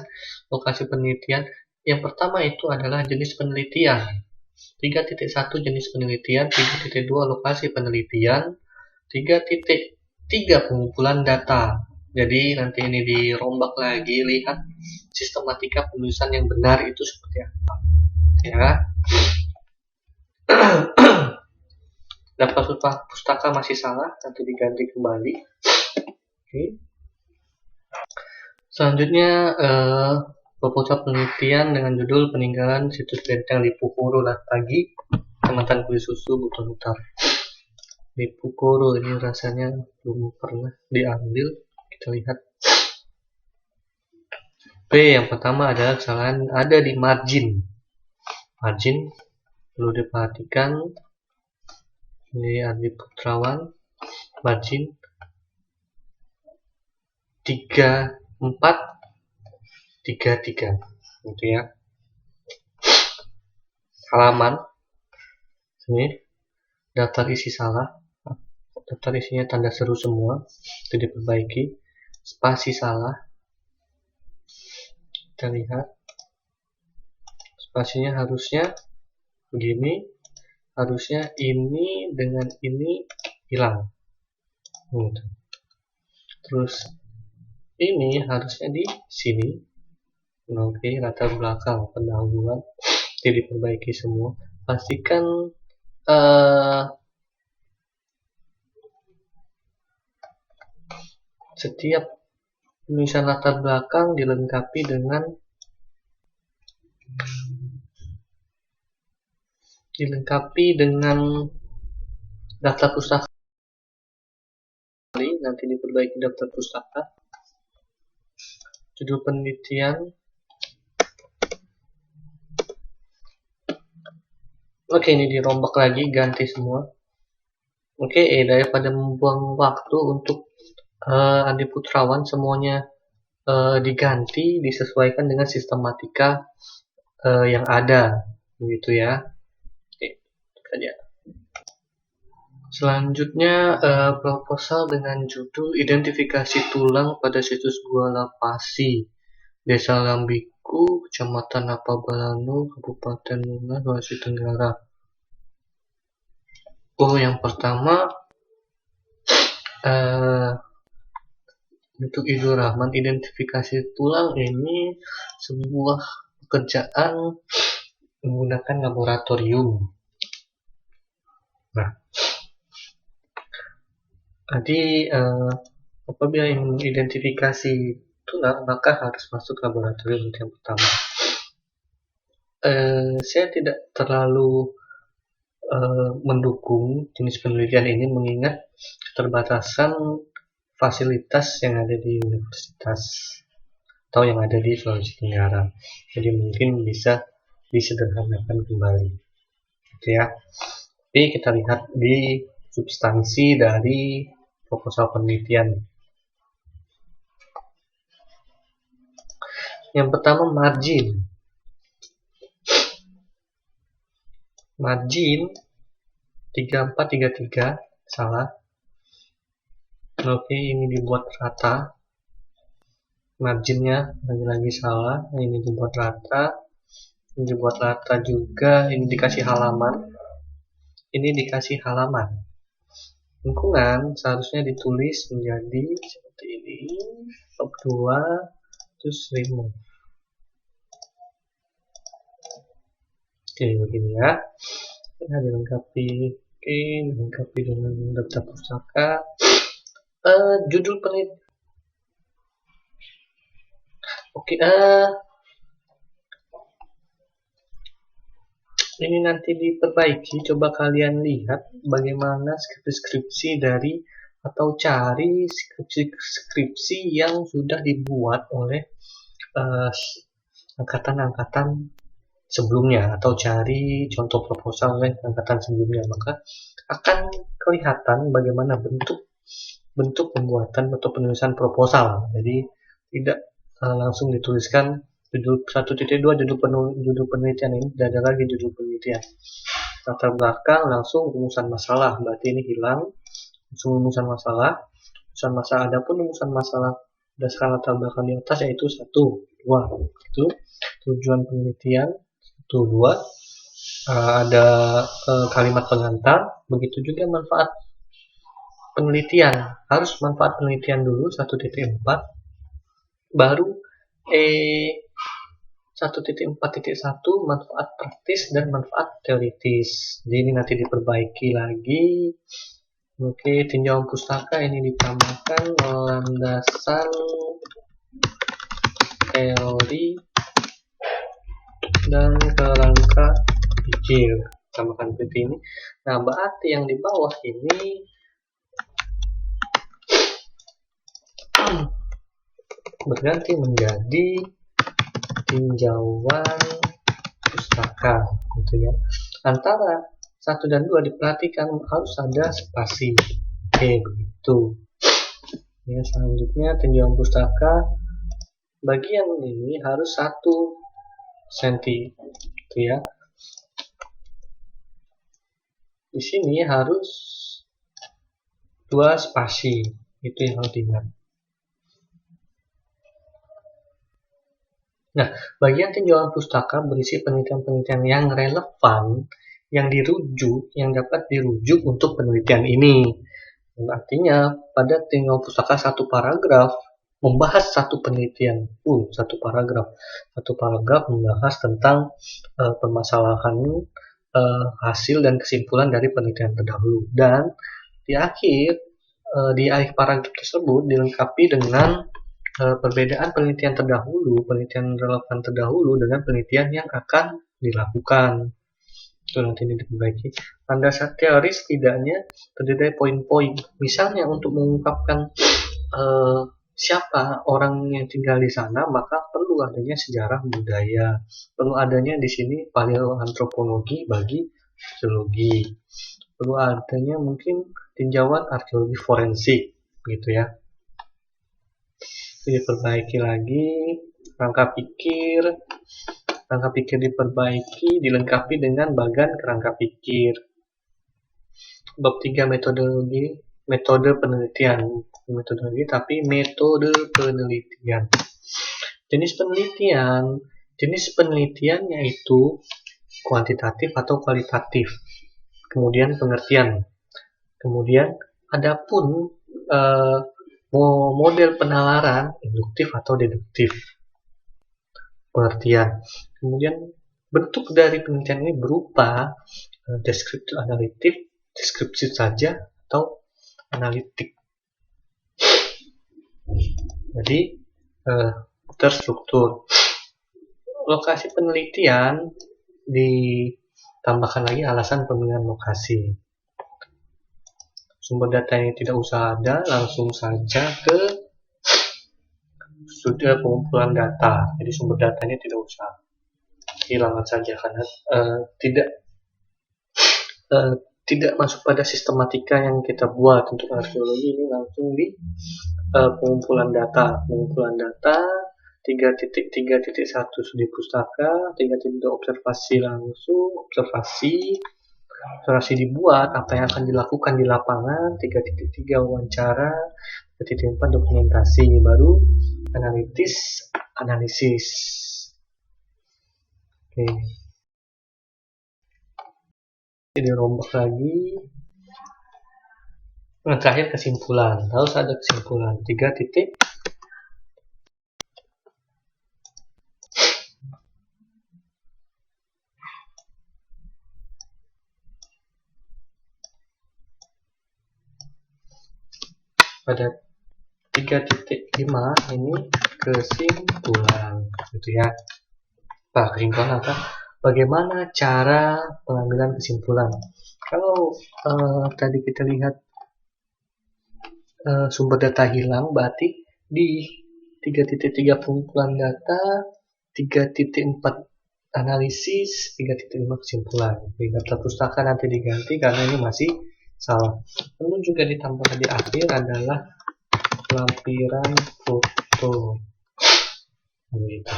lokasi penelitian. Yang pertama itu adalah jenis penelitian. 3.1 jenis penelitian, 3.2 lokasi penelitian, 3.3 pengumpulan data. Jadi nanti ini dirombak lagi, lihat sistematika penulisan yang benar itu seperti apa. Ya. Daftar pustaka masih salah, nanti diganti kembali. Oke. Selanjutnya proposal penelitian dengan judul peninggalan situs benteng Lipukoro Latagi, Kecamatan Kulisusu, Buton-Utara. Lipukoro ini rasanya belum pernah diambil. Kita lihat. B, yang pertama adalah kesalahan ada di margin. Margin perlu diperhatikan. Ini Adi Putrawan, margin 3433, gitu ya. Halaman ini daftar isi salah, daftar isinya tanda seru semua, itu diperbaiki. Spasi salah, kita lihat spasinya harusnya begini, harusnya ini dengan ini hilang, gitu. Terus ini harusnya di sini. Oke, latar belakang pendahuluan itu diperbaiki semua. Pastikan setiap tulisan latar belakang dilengkapi dengan daftar pustaka. Nanti diperbaiki daftar pustaka. Judul penelitian. Oke, ini dirombak lagi, ganti semua. Oke, daripada membuang waktu untuk Adi Putrawan, semuanya diganti, disesuaikan dengan sistematika yang ada, begitu ya. Oke, saja. Selanjutnya proposal dengan judul identifikasi tulang pada situs Gua Lapasi, Desa Lambiku, Kecamatan Apabalano, Kabupaten Muna, Sulawesi Tenggara. Yang pertama untuk Idul Rahman, identifikasi tulang ini sebuah pekerjaan menggunakan laboratorium. Nah, jadi apabila ingin mengidentifikasi tulang, maka harus masuk laboratorium yang pertama. Saya tidak terlalu mendukung jenis penelitian ini mengingat keterbatasan fasilitas yang ada di universitas atau yang ada di Sulawesi Tenggara. Jadi mungkin bisa disederhanakan kembali, gitu ya. Tapi kita lihat di substansi dari proposal penelitian. Yang pertama margin. Margin 3433 salah. Oke, ini dibuat rata. Marginnya lagi-lagi salah. Ini dibuat rata. Ini dibuat rata juga. Ini dikasih halaman. Ini dikasih halaman. Lingkungan seharusnya ditulis menjadi seperti ini. Top 2 terus remove. Oke, begini ya. Ini dilengkapi. Oke, dilengkapi dengan daftar pustaka. Judul penelitian. Oke, ini nanti diperbaiki. Coba kalian lihat bagaimana skripsi dari atau cari skripsi yang sudah dibuat oleh angkatan-angkatan sebelumnya, atau cari contoh proposal oleh angkatan sebelumnya, maka akan kelihatan bagaimana bentuk pembuatan atau penulisan proposal. Jadi tidak langsung dituliskan judul 1.2 judul penelitian, ini tidak ada lagi judul penelitian. Latar belakang langsung rumusan masalah, berarti ini hilang, langsung rumusan masalah. rumusan masalah. Adapun rumusan masalah berdasarkan latar belakang di atas yaitu 1, 2. Itu tujuan penelitian 1, 2. Ada kalimat pengantar. Begitu juga manfaat penelitian. Harus manfaat penelitian dulu 1.4, baru 1.4.1 manfaat praktis dan manfaat teoritis. Jadi ini nanti diperbaiki lagi. Oke, tinjauan pustaka ini ditambahkan landasan teori dan kerangka pikir. Tambahkan seperti ini. Nah, berarti yang di bawah ini berganti menjadi tinjauan pustaka, gitu ya. Antara 1 dan 2 diperhatikan harus ada spasi. Oke, begitu. Ya, selanjutnya tinjauan pustaka bagian ini harus 1 cm, gitu ya. Di sini harus 2 spasi, itu yang harus diingat. Nah, bagian tinjauan pustaka berisi penelitian-penelitian yang relevan, yang dirujuk, yang dapat dirujuk untuk penelitian ini. Artinya, pada tinjauan pustaka 1 paragraf membahas 1 penelitian. 1 paragraf. 1 paragraf membahas tentang permasalahan hasil dan kesimpulan dari penelitian terdahulu. Dan di akhir paragraf tersebut dilengkapi dengan perbedaan penelitian terdahulu, penelitian relevan terdahulu dengan penelitian yang akan dilakukan. Itu nanti diperbaiki. Landasan teori setidaknya terdiri dari poin-poin. Misalnya untuk mengungkapkan siapa orang yang tinggal di sana, maka perlu adanya sejarah budaya. Perlu adanya di sini paleoantropologi bagi sosiologi. Perlu adanya mungkin tinjauan arkeologi forensik, gitu ya. Diperbaiki lagi rangka pikir diperbaiki, dilengkapi dengan bagan kerangka pikir. Bab 3 metode penelitian, jenis penelitian yaitu kuantitatif atau kualitatif, kemudian pengertian, kemudian adapun model penalaran induktif atau deduktif, pengertian. Kemudian bentuk dari penelitian ini berupa deskriptif analitik, deskripsi saja, atau analitik. Jadi terstruktur. Lokasi penelitian ditambahkan lagi alasan pemilihan lokasi. Sumber data ini tidak usah ada, langsung saja ke sudah pengumpulan data. Jadi sumber datanya tidak usah hilangkan saja karena tidak masuk pada sistematika yang kita buat. Untuk arkeologi ini langsung di pengumpulan data 3.3.1 studi pustaka, 3.2 observasi langsung, observasi dibuat, apa yang akan dilakukan di lapangan, 3.3 wawancara, 3.4 dokumentasi, baru analisis. Oke. Jadi rombak lagi. Nah, terakhir kesimpulan. Harus ada kesimpulan. 3 titik. Pada 3.5 ini kesimpulan, gitu ya. Nah, kesimpulan apa? Bagaimana cara pengambilan kesimpulan? Kalau tadi kita lihat sumber data hilang, berarti di 3.3 pengumpulan data, 3.4 analisis, 3.5 kesimpulan. Di daftar pustaka nanti diganti karena ini masih salah. Lalu juga ditambah di akhir adalah lampiran foto. Gitu.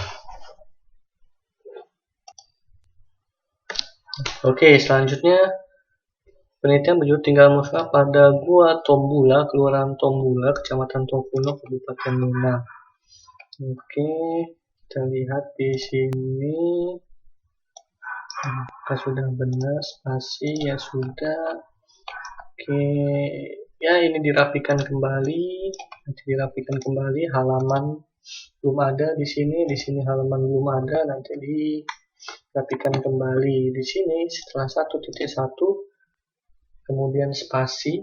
Oke, selanjutnya Penelitian berjudul tinggal musnah pada Gua Tombula, Kelurahan Tombula, Kecamatan Tokuno, Kabupaten Minang. Oke, kita lihat di sini. Apakah sudah benar? Spasi ya sudah. Oke, ya ini dirapikan kembali. Nanti dirapikan kembali. Halaman belum ada di sini halaman belum ada. Nanti dirapikan kembali. Di sini setelah 1.1, kemudian spasi,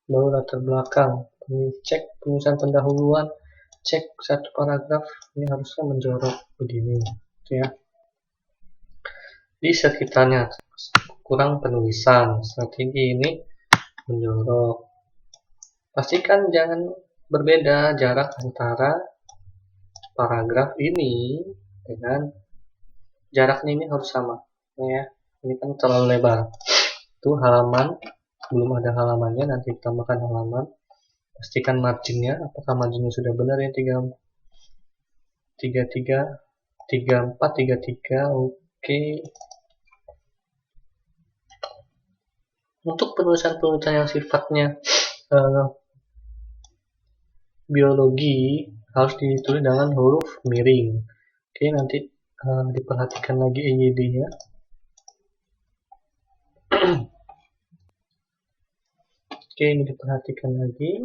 baru latar belakang. Ini cek penulisan pendahuluan. Cek satu paragraf. Ini harusnya menjorok begini, ya. Di sekitarnya kurang penulisan. Strategi ini menjorok. Pastikan jangan berbeda jarak antara paragraf ini dengan jaraknya, ini harus sama, ya. Ini kan terlalu lebar. Itu halaman belum ada halamannya, nanti tambahkan halaman. Pastikan marginnya, apakah marginnya sudah benar ya, 3433. Oke. Untuk penulisan-penulisan yang sifatnya biologi harus ditulis dengan huruf miring. Oke, nanti diperhatikan lagi EYD-nya. Oke, ini diperhatikan lagi.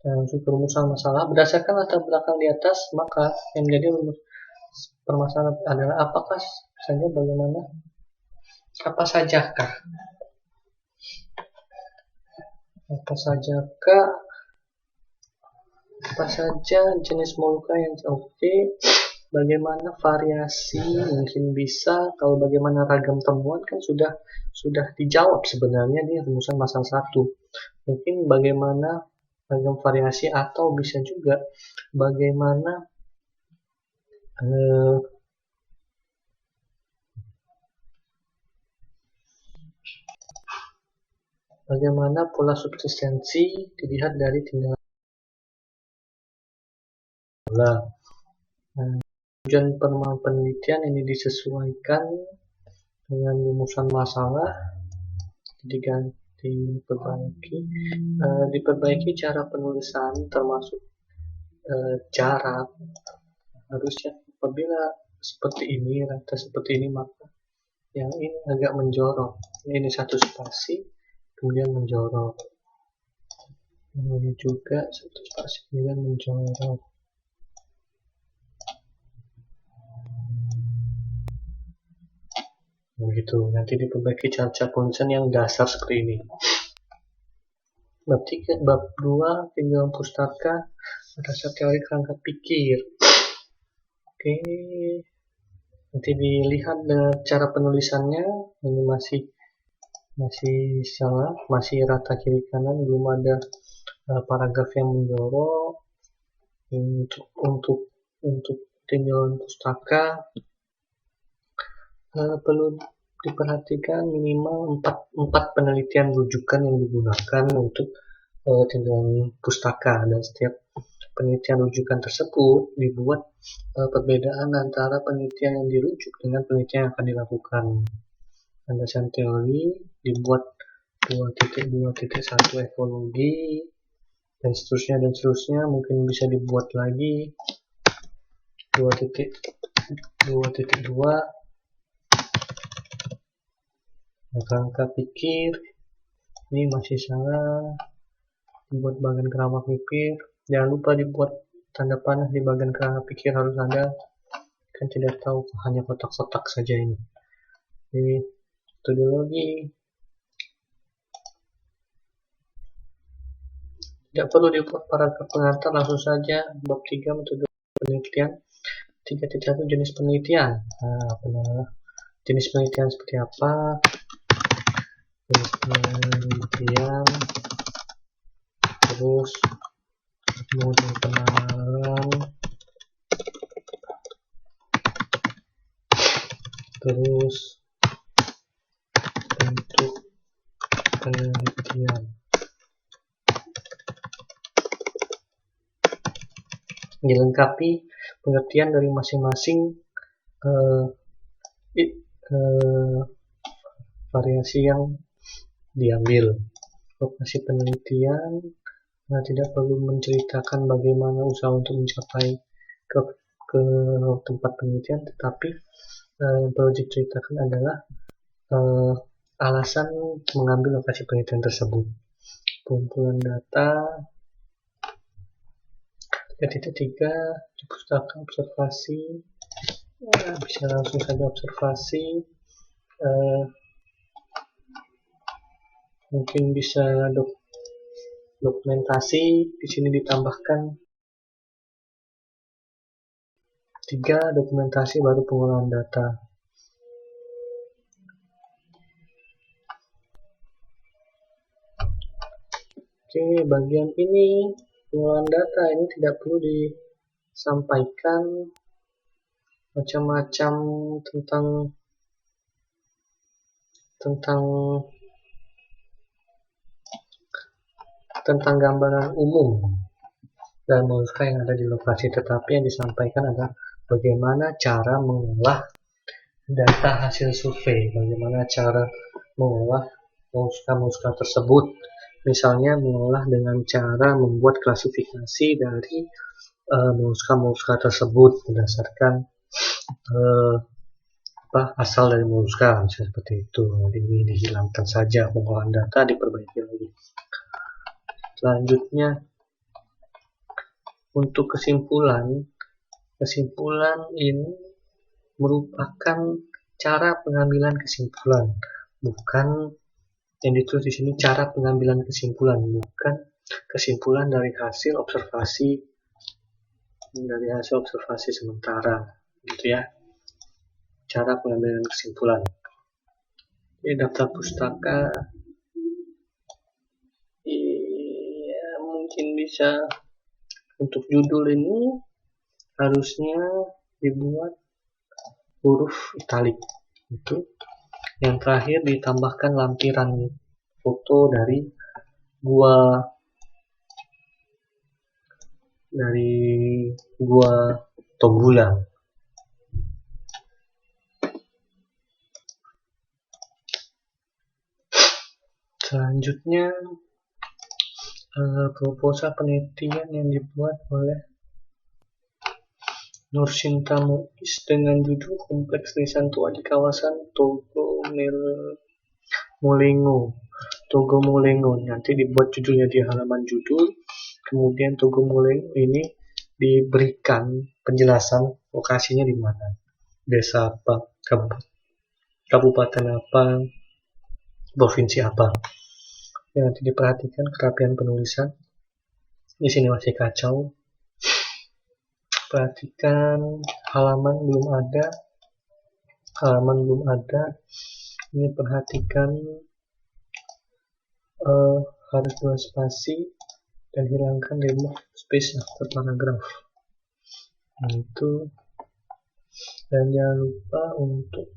Untuk perumusan masalah berdasarkan latar belakang di atas, maka yang menjadi permasalahan adalah apakah saja bagaimana, apa sajakah apa saja jenis moluka yang oke, bagaimana variasi mungkin bisa, kalau bagaimana ragam temuan kan sudah dijawab sebenarnya di rumusan masalah 1. Mungkin bagaimana ragam variasi, atau bisa juga bagaimana pola subsistensi dilihat dari tinggal. Tujuan penelitian ini disesuaikan dengan rumusan masalah, diperbaiki cara penulisan termasuk jarak. Harusnya apabila seperti ini, rata seperti ini, maka yang ini agak menjorok. Ini satu spasi kemudian menjorok, ini juga satu spasi kemudian menjorok. Begitu. Nanti diperbaiki cara penulisan yang dasar seperti ini. Bab 3, bab 2, tinggal pustaka, dasar teori kerangka pikir. Oke, nanti dilihat cara penulisannya. Ini masih salah, masih rata kiri kanan, belum ada paragraf yang menjorok. Untuk tinjauan pustaka perlu diperhatikan minimal 4 penelitian rujukan yang digunakan untuk tinjauan pustaka, dan setiap penelitian rujukan tersebut dibuat perbedaan antara penelitian yang dirujuk dengan penelitian yang akan dilakukan. Landasan teori dibuat 2.2.1 ekologi, dan seterusnya, mungkin bisa dibuat lagi 2.2 kerangka pikir. Ini masih salah, dibuat bagian kerangka pikir. Jangan lupa dibuat tanda panah di bagian kerangka pikir, harus ada, kan tidak tahu hanya kotak-kotak saja ini. Jadi metodologi tidak perlu dibuat paragraf pengantar, langsung saja bab 3 metode penelitian. 3.1 jenis penelitian. Jenis penelitian seperti apa? Jenis penelitian, terus model penanganan, terus bentuk penelitian. Dilengkapi pengertian dari masing-masing variasi yang diambil. Lokasi penelitian tidak perlu menceritakan bagaimana usaha untuk mencapai ke tempat penelitian, tetapi yang perlu diceritakan adalah alasan mengambil lokasi penelitian tersebut. Pengumpulan data 3.3 di pustaka observasi, bisa langsung saja observasi, mungkin bisa dokumentasi. Di sini ditambahkan 3 dokumentasi baru pengolahan data. Oke, bagian ini pengolahan data ini tidak perlu disampaikan macam-macam tentang gambaran umum dan Molusca yang ada di lokasi, tetapi yang disampaikan adalah bagaimana cara mengolah data hasil survei, bagaimana cara mengolah Molusca tersebut. Misalnya mengolah dengan cara membuat klasifikasi dari Molusca tersebut berdasarkan asal dari Molusca, seperti itu. Ini dihilangkan saja, pengolahan data diperbaiki lagi. Selanjutnya, untuk kesimpulan ini merupakan cara pengambilan kesimpulan, bukan yang ditulis di sini cara pengambilan kesimpulan, bukan kesimpulan dari hasil observasi sementara, gitu ya. Cara pengambilan kesimpulan. Ini daftar pustaka, mungkin bisa untuk judul ini harusnya dibuat huruf italik. Itu. Yang terakhir ditambahkan lampiran foto dari gua Togula. Selanjutnya proposal penelitian yang dibuat oleh Nursinta Muiz dengan judul Kompleks Nisan Tua di kawasan Togo Molengo. Nanti dibuat judulnya di halaman judul, kemudian Togo Molengo ini diberikan penjelasan lokasinya di mana, desa apa, kabupaten apa, provinsi apa. Ya, nanti diperhatikan kerapian penulisan. Di sini masih kacau. Perhatikan halaman belum ada. Ini perhatikan harus dua spasi dan hilangkan remove space after paragraph. Nah, itu. Dan jangan lupa untuk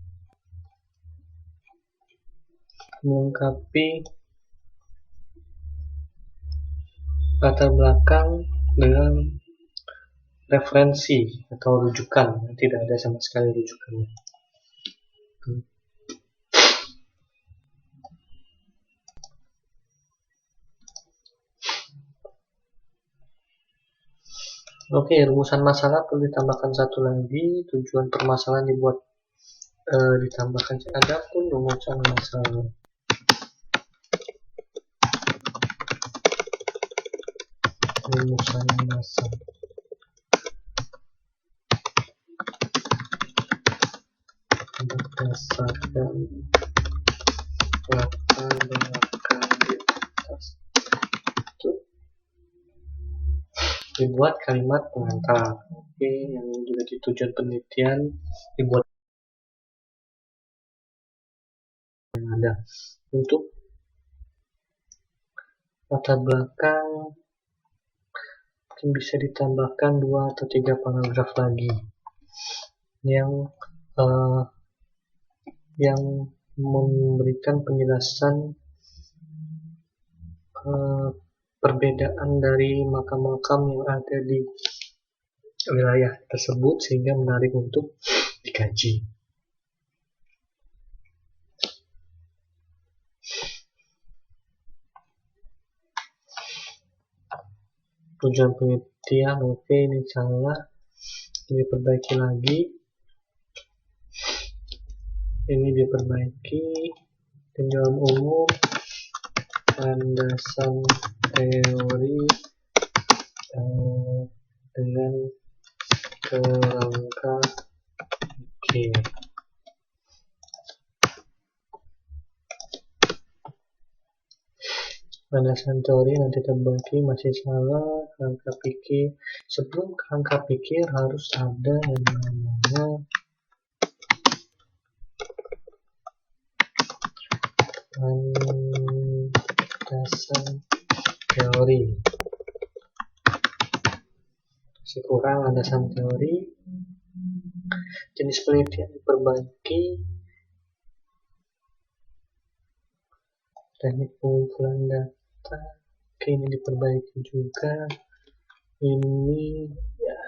melengkapi latar belakang dengan referensi atau rujukan. Tidak ada sama sekali rujukannya. Oke, rumusan masalah perlu ditambahkan satu lagi. Tujuan permasalahan ditambahkan. Adapun rumusan masalah. Berdasarkan latar belakang di atas itu dibuat kalimat pengantar. Oke, yang juga di tujuan penelitian dibuat yang ada. Untuk latar belakang mungkin bisa ditambahkan 2 atau 3 paragraf lagi yang memberikan penjelasan perbedaan dari makam-makam yang ada di wilayah tersebut sehingga menarik untuk dikaji. tujuan penelitian. Oke, ini salah, ini diperbaiki lagi, ini diperbaiki. Tinjauan umum, landasan teori dengan kerangka. Oke. Landasan teori nanti terbagi, masih salah. Kerangka pikir, sebelum kerangka pikir harus ada yang namanya landasan teori. Masih kurang landasan teori. Jenis penelitian diperbaiki, teknik pengumpulan data. Oke, ini diperbaiki juga. Ini ya.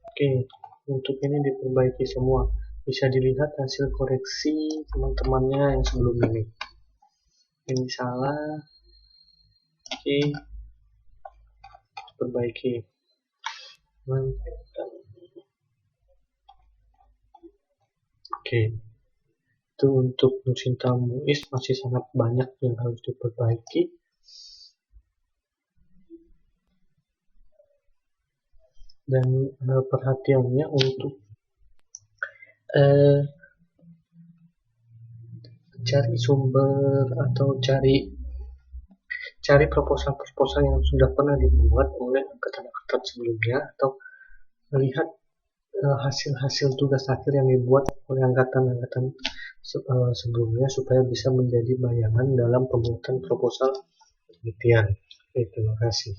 Oke, untuk ini diperbaiki semua. Bisa dilihat hasil koreksi teman-temannya yang sebelum ini. Ini salah. Oke, diperbaiki. Oke, itu untuk pencinta MUIS masih sangat banyak yang harus diperbaiki. Dan perhatiannya untuk cari sumber atau cari proposal-proposal yang sudah pernah dibuat oleh angkatan-angkatan sebelumnya, atau melihat hasil-hasil tugas akhir yang dibuat oleh angkatan-angkatan sebelumnya supaya bisa menjadi bayangan dalam pembuatan proposal penelitian. Terima kasih.